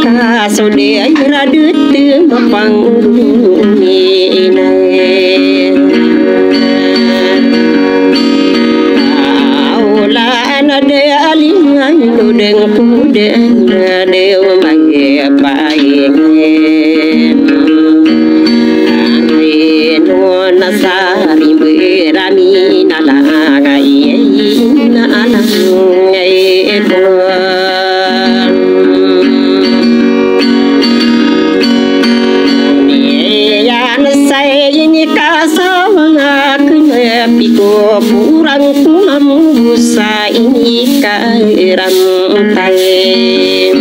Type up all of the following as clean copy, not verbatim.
ca sau để ra đứt tiếng mà bằng nhẹ này áo là nó để lính anh đồ đèn phú đèn đều mà nghe bài nghe no na sari berani na la ngai na na ngai ko ni ya na sai ni ka sa na kne piko purang kunam busa ini ka ran tai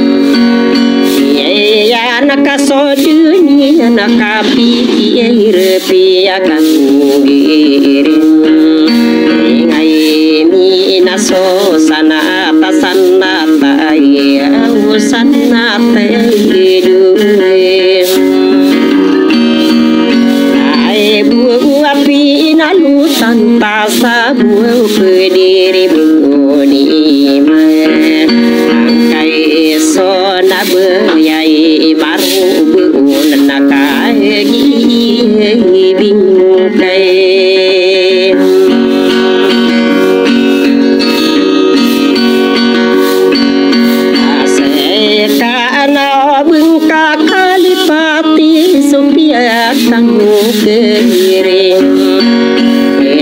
ya na ka so ni na ka pi pi akan giring ngai mi na so sana ta ya usana ta du ai bu api na lu tan ta sa bu pediri bu ni ma kai so na bu yai baru bu na ka binh cây sẽ cả nào bưng cả kalipati supia sang kiri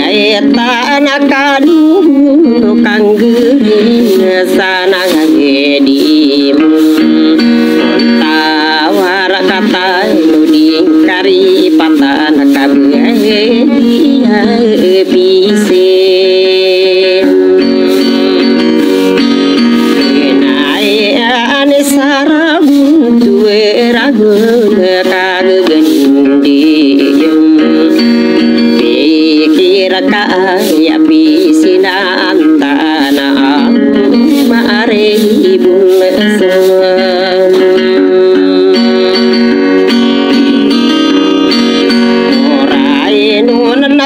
ai ta na kanu kang giri sana ngedi tawar kata nudi kari patan kabe bise nai ane sarabun tuwe ragun kagandi yum pikir ka ya bisina antana mare ibun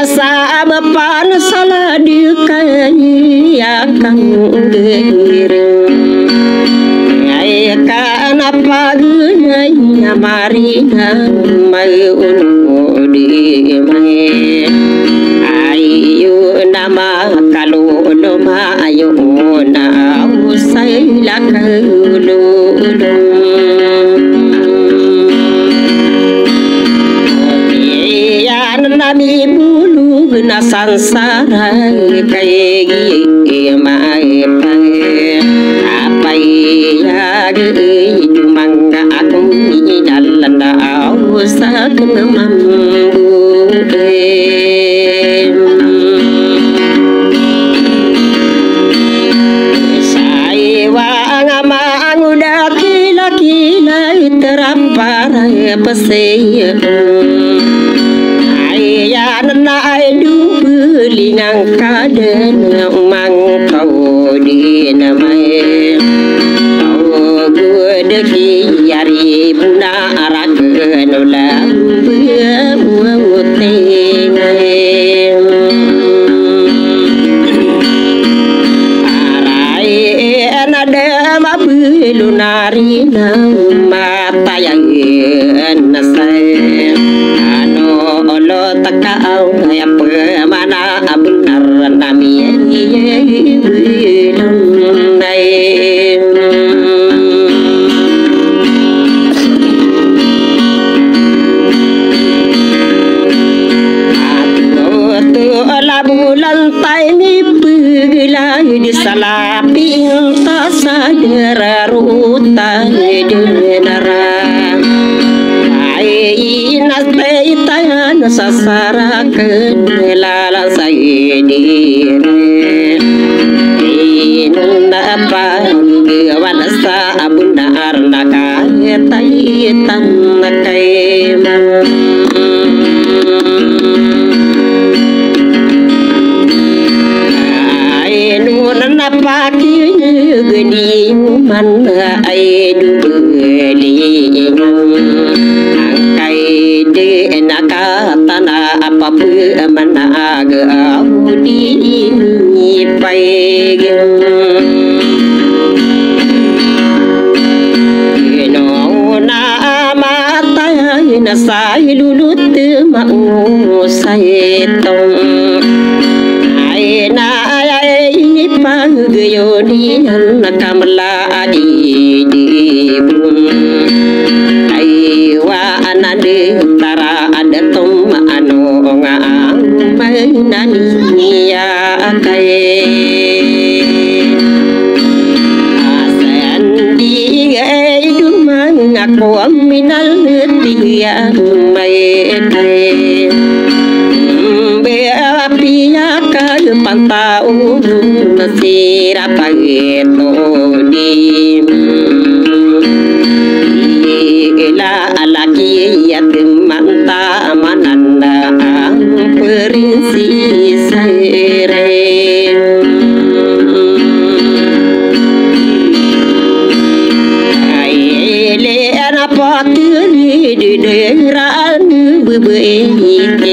sa bapan salah dikai akan giring ai kan apa gunanya mari mai di mai ayu nama kalau nama ayu na usai lakulu nami bulu na sansara kaigi mai pai apa ya ge mangga aku ni dalan da usak mambu sai wa ngama nguda kila kila terampar pesei ya na du lingang kaden mang kau di namai kau gede ki yari buna arak nula buate arai nade mabilu nari na mata yang nasai lo takau apa mana benar nami nai tu la bulan tai ni pula di salapi ta sadara ruta denara ai nastai tan sasara kelala saidi inna apa wanasa abunar naka tai tan nakai ai nun napa kieu gedi man ai du beli angkai de nakatana apa mana ga di pai no na sai lulut mau sai tong ai na ai ni pang yo ni na kamla di bun ai wa anade tara ada tong ano nga mai nani ya kai aku minal tiya mai kai be apia ka pantau nasira pageto di ila alaki ya manta mananda perinsi sere di daerah bebelam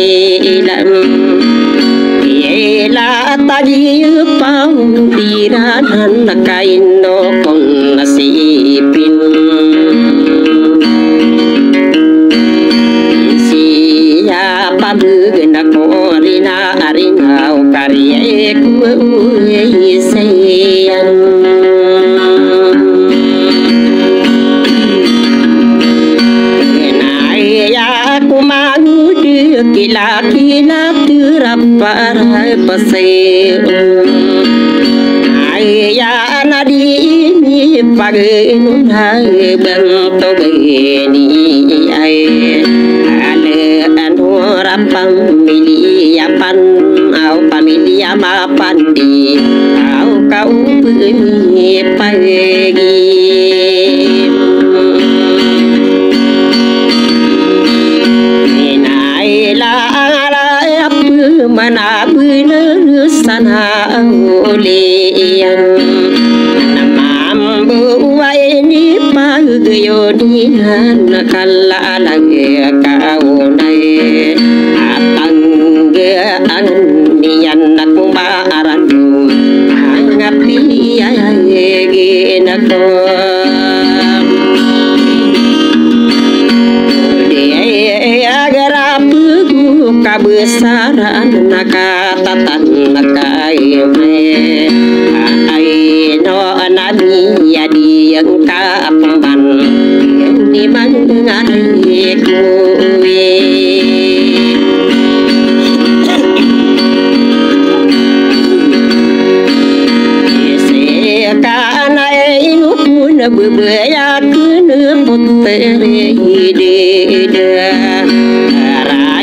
ela tadi pangdiran kain no kon nasipin siapa bugna korina arina karye ku sayang kila terapar pasai ayah nadi ini pagi hai bento begini ay ale anora pamilia pan au pamilia mapan di au kau bumi pagi mana bener sana olean namam buai ni pagayoni nakala lagi kau nai atangge annian aku barandu ngapi ayege nako kebesaran nakatatan nakaime ai no nabi yadi yang kapan ni mangari kuwe sekana inu pun bebaya kene potere ide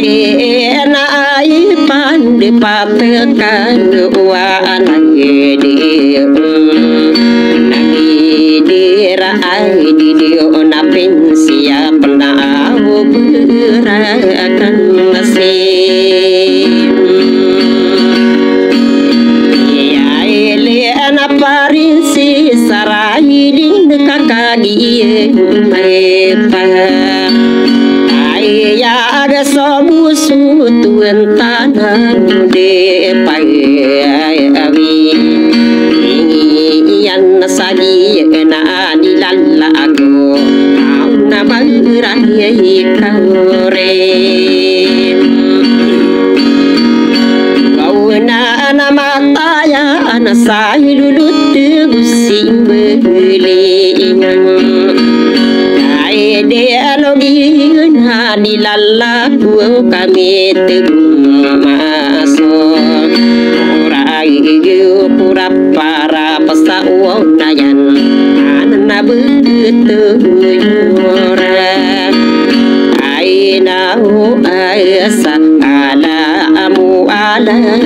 na ai pan de patekan wa anage di dira ai di ona pensia pernah berakan nasib ya ele ana parinsi sarai din kakagi mepa ya aga sobu sutuan tanah de pai awi yan sagi na dilalla ago na bangrang ye kore kau na mata ya ana sai lulut busim belingan dialogi di lalla buang kami termasuk urai pura para pesta uang nayan anak begitu orang aina asa ala amu ala